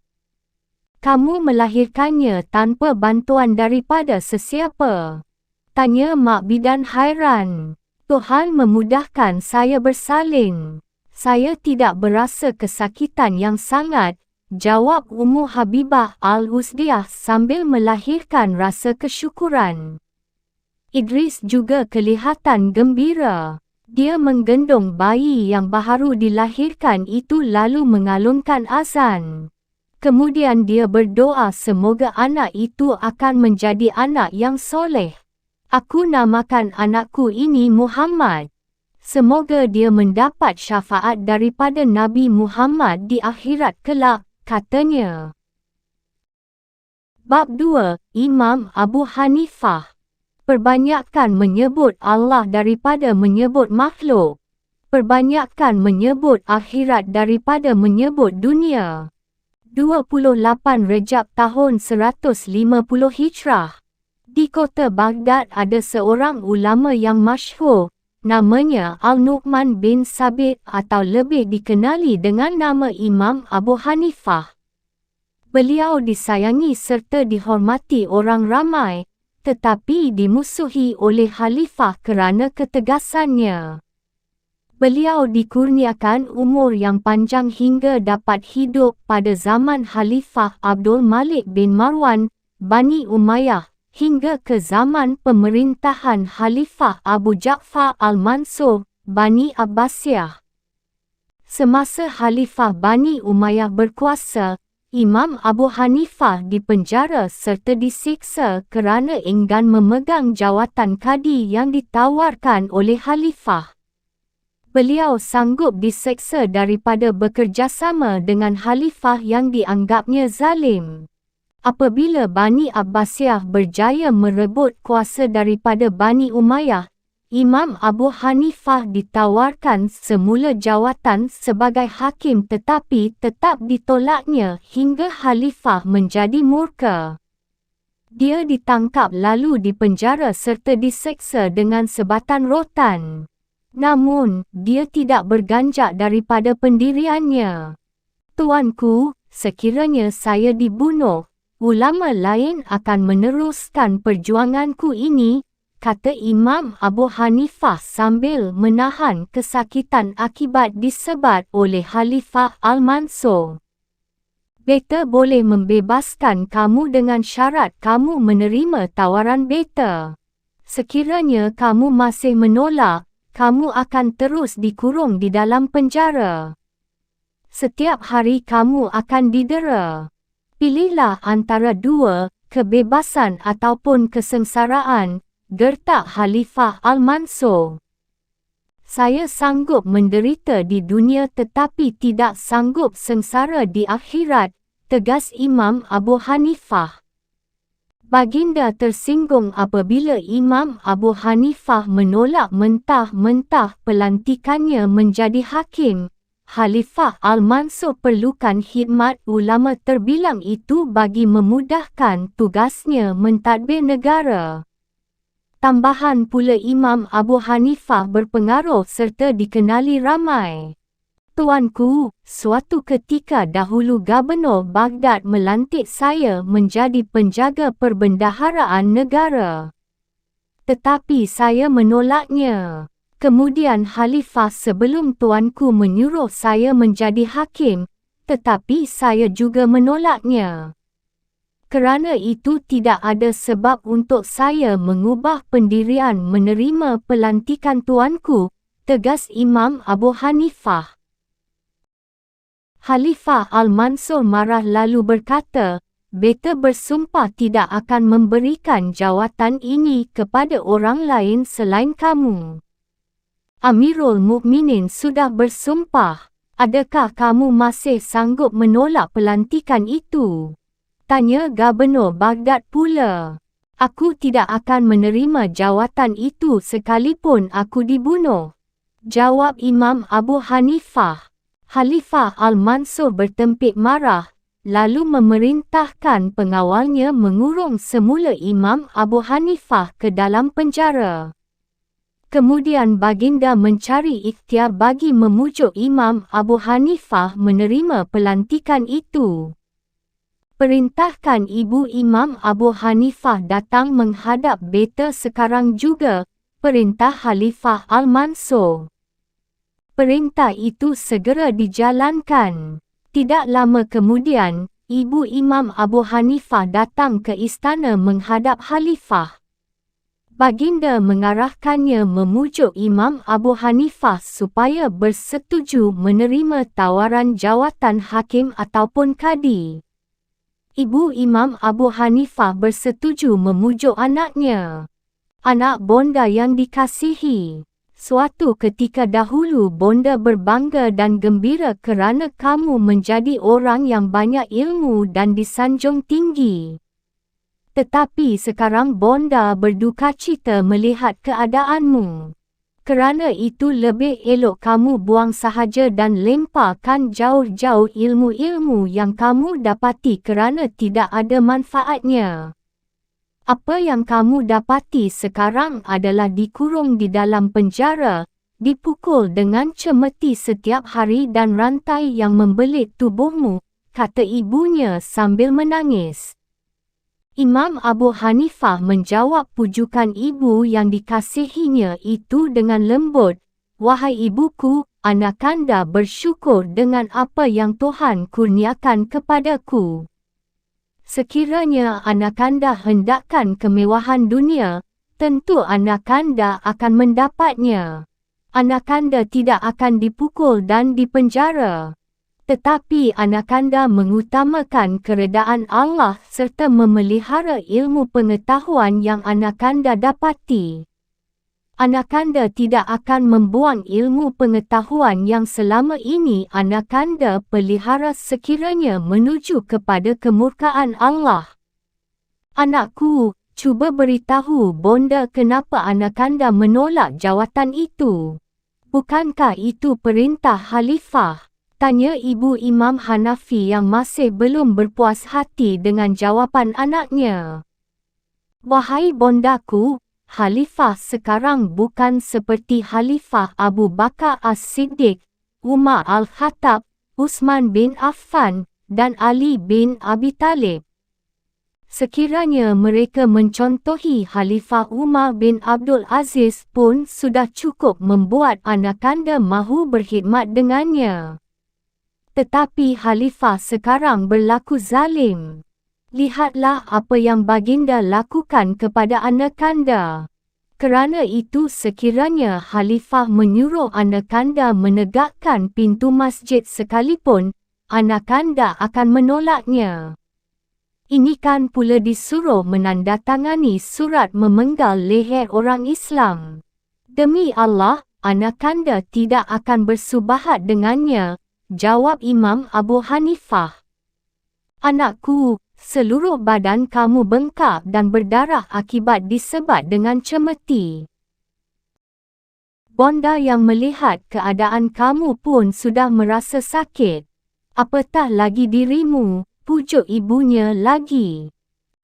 Kamu melahirkannya tanpa bantuan daripada sesiapa? Tanya mak bidan hairan. Tuhan memudahkan saya bersalin. Saya tidak berasa kesakitan yang sangat, jawab Ummu Habibah Al-Uzdiah sambil melahirkan rasa kesyukuran. Idris juga kelihatan gembira. Dia menggendong bayi yang baru dilahirkan itu lalu mengalunkan azan. Kemudian dia berdoa semoga anak itu akan menjadi anak yang soleh. Aku namakan anakku ini Muhammad. Semoga dia mendapat syafaat daripada Nabi Muhammad di akhirat kelak, katanya. Bab 2, Imam Abu Hanifah. Perbanyakkan menyebut Allah daripada menyebut makhluk. Perbanyakkan menyebut akhirat daripada menyebut dunia. 28 Rejab tahun 150 Hijrah. Di kota Baghdad ada seorang ulama yang masyhur, namanya Al-Nu'man bin Sabit atau lebih dikenali dengan nama Imam Abu Hanifah. Beliau disayangi serta dihormati orang ramai, tetapi dimusuhi oleh khalifah kerana ketegasannya. Beliau dikurniakan umur yang panjang hingga dapat hidup pada zaman Khalifah Abdul Malik bin Marwan, Bani Umayyah, hingga ke zaman pemerintahan Khalifah Abu Ja'far Al-Mansur, Bani Abbasiyah. Semasa Khalifah Bani Umayyah berkuasa, Imam Abu Hanifah dipenjara serta disiksa kerana enggan memegang jawatan kadi yang ditawarkan oleh Khalifah. Beliau sanggup diseksa daripada bekerjasama dengan Khalifah yang dianggapnya zalim. Apabila Bani Abbasiyah berjaya merebut kuasa daripada Bani Umayyah, Imam Abu Hanifah ditawarkan semula jawatan sebagai hakim tetapi tetap ditolaknya hingga Khalifah menjadi murka. Dia ditangkap lalu dipenjara serta diseksa dengan sebatan rotan. Namun, dia tidak berganjak daripada pendiriannya. Tuanku, sekiranya saya dibunuh, ulama lain akan meneruskan perjuanganku ini, kata Imam Abu Hanifah sambil menahan kesakitan akibat disebat oleh Khalifah Al-Mansur. Beta boleh membebaskan kamu dengan syarat kamu menerima tawaran beta. Sekiranya kamu masih menolak, kamu akan terus dikurung di dalam penjara. Setiap hari kamu akan didera. Pilihlah antara dua, kebebasan ataupun kesengsaraan, gertak Khalifah Al-Mansur. Saya sanggup menderita di dunia tetapi tidak sanggup sengsara di akhirat, tegas Imam Abu Hanifah. Baginda tersinggung apabila Imam Abu Hanifah menolak mentah-mentah pelantikannya menjadi hakim. Khalifah Al-Mansur perlukan khidmat ulama terbilang itu bagi memudahkan tugasnya mentadbir negara. Tambahan pula Imam Abu Hanifah berpengaruh serta dikenali ramai. Tuanku, suatu ketika dahulu Gubernur Baghdad melantik saya menjadi penjaga perbendaharaan negara. Tetapi saya menolaknya. Kemudian Khalifah sebelum tuanku menyuruh saya menjadi hakim, tetapi saya juga menolaknya. Kerana itu tidak ada sebab untuk saya mengubah pendirian menerima pelantikan tuanku, tegas Imam Abu Hanifah. Khalifah Al-Mansur marah lalu berkata, beta bersumpah tidak akan memberikan jawatan ini kepada orang lain selain kamu. Amirul Mukminin sudah bersumpah, adakah kamu masih sanggup menolak pelantikan itu? Tanya Gubernur Baghdad pula. Aku tidak akan menerima jawatan itu sekalipun aku dibunuh. Jawab Imam Abu Hanifah. Khalifah Al-Mansur bertempik marah, lalu memerintahkan pengawalnya mengurung semula Imam Abu Hanifah ke dalam penjara. Kemudian baginda mencari ikhtiar bagi memujuk Imam Abu Hanifah menerima pelantikan itu. Perintahkan ibu Imam Abu Hanifah datang menghadap beta sekarang juga, perintah Khalifah Al-Mansur. Perintah itu segera dijalankan. Tidak lama kemudian, ibu Imam Abu Hanifah datang ke istana menghadap Khalifah. Baginda mengarahkannya memujuk Imam Abu Hanifah supaya bersetuju menerima tawaran jawatan hakim ataupun kadi. Ibu Imam Abu Hanifah bersetuju memujuk anaknya. Anak bonda yang dikasihi. Suatu ketika dahulu bonda berbangga dan gembira kerana kamu menjadi orang yang banyak ilmu dan disanjung tinggi. Tetapi sekarang bonda berdukacita melihat keadaanmu. Kerana itu lebih elok kamu buang sahaja dan lemparkan jauh-jauh ilmu-ilmu yang kamu dapati kerana tidak ada manfaatnya. Apa yang kamu dapati sekarang adalah dikurung di dalam penjara, dipukul dengan cemeti setiap hari dan rantai yang membelit tubuhmu, kata ibunya sambil menangis. Imam Abu Hanifah menjawab pujukan ibu yang dikasihinya itu dengan lembut, "Wahai ibuku, anakanda bersyukur dengan apa yang Tuhan kurniakan kepadaku. Sekiranya anakanda hendakkan kemewahan dunia, tentu anakanda akan mendapatnya. Anakanda tidak akan dipukul dan dipenjara. Tetapi anakanda mengutamakan keredaan Allah serta memelihara ilmu pengetahuan yang anakanda dapati. Anakanda tidak akan membuang ilmu pengetahuan yang selama ini anakanda pelihara sekiranya menuju kepada kemurkaan Allah. Anakku, Cuba beritahu bonda kenapa anakanda menolak jawatan itu. Bukankah itu perintah Khalifah? Tanya ibu Imam Hanafi yang masih belum berpuas hati dengan jawapan anaknya. Wahai bondaku, Khalifah sekarang bukan seperti Khalifah Abu Bakar As-Siddiq, Umar Al-Khattab, Utsman bin Affan, dan Ali bin Abi Talib. Sekiranya mereka mencontohi Khalifah Umar bin Abdul Aziz pun sudah cukup membuat anakanda mahu berkhidmat dengannya. Tetapi Khalifah sekarang berlaku zalim. Lihatlah apa yang baginda lakukan kepada anakanda. Kerana itu sekiranya Khalifah menyuruh anakanda menegakkan pintu masjid sekalipun, anakanda akan menolaknya. Ini kan pula disuruh menandatangani surat memenggal leher orang Islam. Demi Allah, anakanda tidak akan bersubahat dengannya, jawab Imam Abu Hanifah. Anakku, seluruh badan kamu bengkak dan berdarah akibat disebat dengan cemeti. Bonda yang melihat keadaan kamu pun sudah merasa sakit. Apatah lagi dirimu, pujuk ibunya lagi.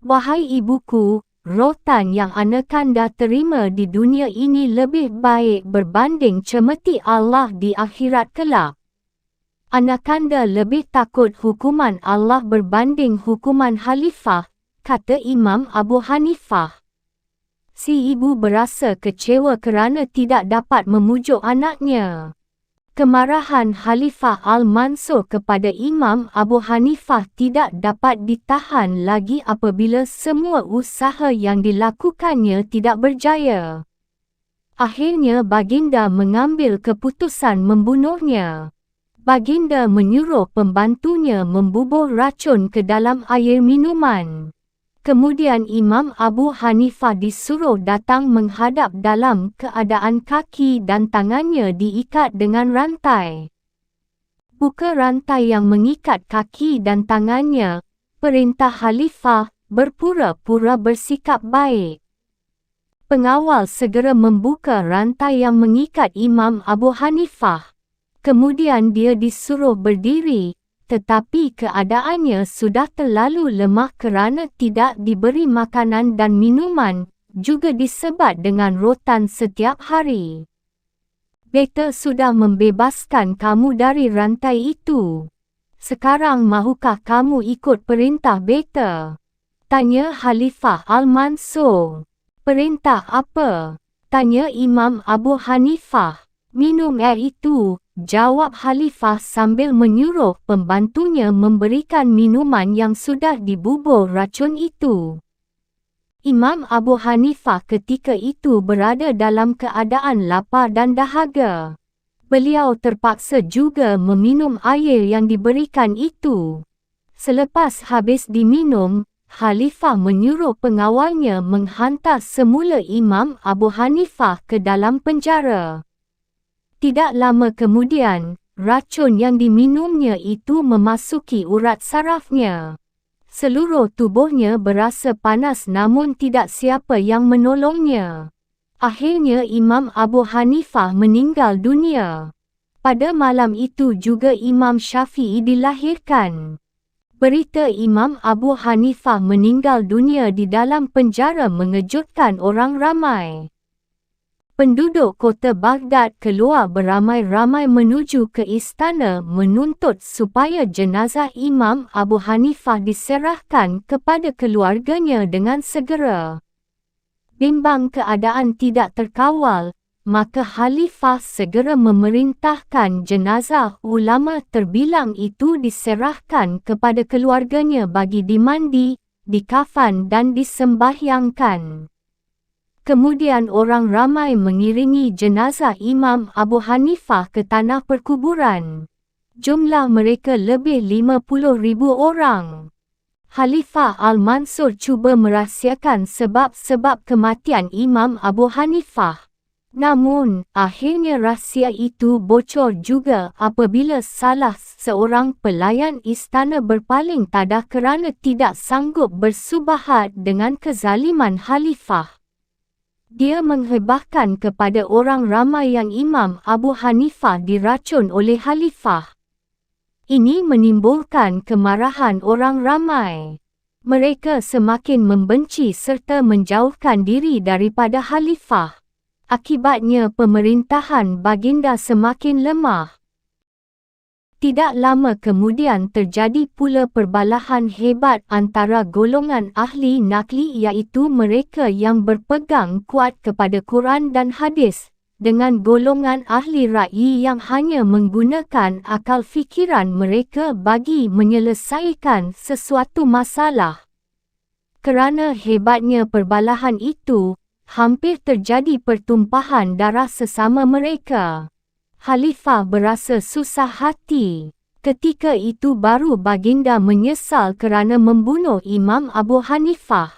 Wahai ibuku, rotan yang anakanda terima di dunia ini lebih baik berbanding cemeti Allah di akhirat kelak. Anakanda lebih takut hukuman Allah berbanding hukuman Khalifah, kata Imam Abu Hanifah. Si ibu berasa kecewa kerana tidak dapat memujuk anaknya. Kemarahan Khalifah Al-Mansur kepada Imam Abu Hanifah tidak dapat ditahan lagi apabila semua usaha yang dilakukannya tidak berjaya. Akhirnya baginda mengambil keputusan membunuhnya. Baginda menyuruh pembantunya membubur racun ke dalam air minuman. Kemudian Imam Abu Hanifah disuruh datang menghadap dalam keadaan kaki dan tangannya diikat dengan rantai. Buka rantai yang mengikat kaki dan tangannya, perintah Khalifah, berpura-pura bersikap baik. Pengawal segera membuka rantai yang mengikat Imam Abu Hanifah. Kemudian dia disuruh berdiri, tetapi keadaannya sudah terlalu lemah kerana tidak diberi makanan dan minuman, juga disebat dengan rotan setiap hari. Beta sudah membebaskan kamu dari rantai itu. Sekarang mahukah kamu ikut perintah beta? Tanya Khalifah Al-Mansur. Perintah apa? Tanya Imam Abu Hanifah. Minum air itu, jawab Khalifah sambil menyuruh pembantunya memberikan minuman yang sudah dibubur racun itu. Imam Abu Hanifah ketika itu berada dalam keadaan lapar dan dahaga. Beliau terpaksa juga meminum air yang diberikan itu. Selepas habis diminum, Khalifah menyuruh pengawalnya menghantar semula Imam Abu Hanifah ke dalam penjara. Tidak lama kemudian, racun yang diminumnya itu memasuki urat sarafnya. Seluruh tubuhnya berasa panas namun tidak siapa yang menolongnya. Akhirnya Imam Abu Hanifah meninggal dunia. Pada malam itu juga Imam Syafi'i dilahirkan. Berita Imam Abu Hanifah meninggal dunia di dalam penjara mengejutkan orang ramai. Penduduk kota Baghdad keluar beramai-ramai menuju ke istana menuntut supaya jenazah Imam Abu Hanifah diserahkan kepada keluarganya dengan segera. Bimbang keadaan tidak terkawal, maka Khalifah segera memerintahkan jenazah ulama terbilang itu diserahkan kepada keluarganya bagi dimandi, dikafan dan disembahyangkan. Kemudian orang ramai mengiringi jenazah Imam Abu Hanifah ke tanah perkuburan. Jumlah mereka lebih 50,000 orang. Khalifah Al-Mansur cuba merahsiakan sebab-sebab kematian Imam Abu Hanifah. Namun, akhirnya rahsia itu bocor juga apabila salah seorang pelayan istana berpaling tada kerana tidak sanggup bersubahat dengan kezaliman khalifah. Dia menghebahkan kepada orang ramai yang Imam Abu Hanifah diracun oleh khalifah. Ini menimbulkan kemarahan orang ramai. Mereka semakin membenci serta menjauhkan diri daripada khalifah. Akibatnya pemerintahan baginda semakin lemah. Tidak lama kemudian terjadi pula perbalahan hebat antara golongan ahli nakli iaitu mereka yang berpegang kuat kepada Quran dan hadis, dengan golongan ahli ra'yi yang hanya menggunakan akal fikiran mereka bagi menyelesaikan sesuatu masalah. Kerana hebatnya perbalahan itu, hampir terjadi pertumpahan darah sesama mereka. Khalifah berasa susah hati. Ketika itu baru baginda menyesal kerana membunuh Imam Abu Hanifah.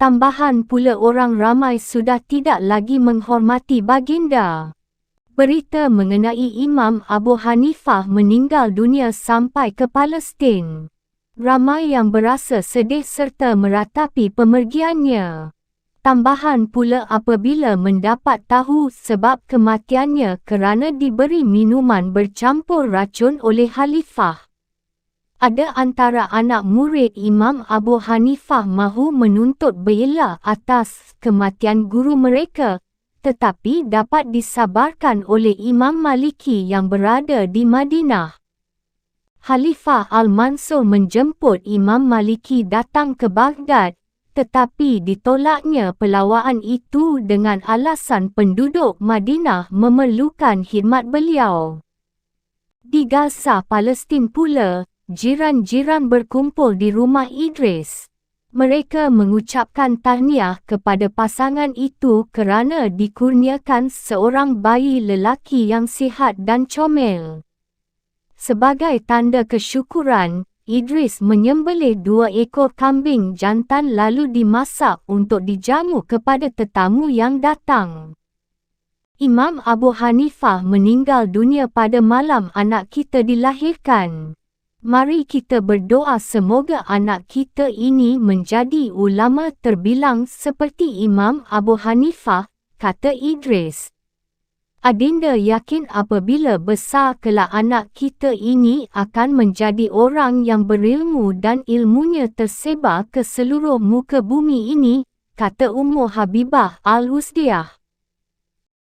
Tambahan pula orang ramai sudah tidak lagi menghormati baginda. Berita mengenai Imam Abu Hanifah meninggal dunia sampai ke Palestin. Ramai yang berasa sedih serta meratapi pemergiannya. Tambahan pula apabila mendapat tahu sebab kematiannya kerana diberi minuman bercampur racun oleh khalifah. Ada antara anak murid Imam Abu Hanifah mahu menuntut bela atas kematian guru mereka, tetapi dapat disabarkan oleh Imam Maliki yang berada di Madinah. Khalifah Al-Mansur menjemput Imam Maliki datang ke Baghdad, tetapi ditolaknya pelawaan itu dengan alasan penduduk Madinah memerlukan khidmat beliau. Di Gaza, Palestin pula, jiran-jiran berkumpul di rumah Idris. Mereka mengucapkan tahniah kepada pasangan itu kerana dikurniakan seorang bayi lelaki yang sihat dan comel. Sebagai tanda kesyukuran, Idris menyembelih 2 ekor kambing jantan lalu dimasak untuk dijamu kepada tetamu yang datang. Imam Abu Hanifah meninggal dunia pada malam anak kita dilahirkan. Mari kita berdoa semoga anak kita ini menjadi ulama terbilang seperti Imam Abu Hanifah, kata Idris. Adinda yakin apabila besar kelak anak kita ini akan menjadi orang yang berilmu dan ilmunya tersebar ke seluruh muka bumi ini, kata Ummu Habibah Al-Husdiah.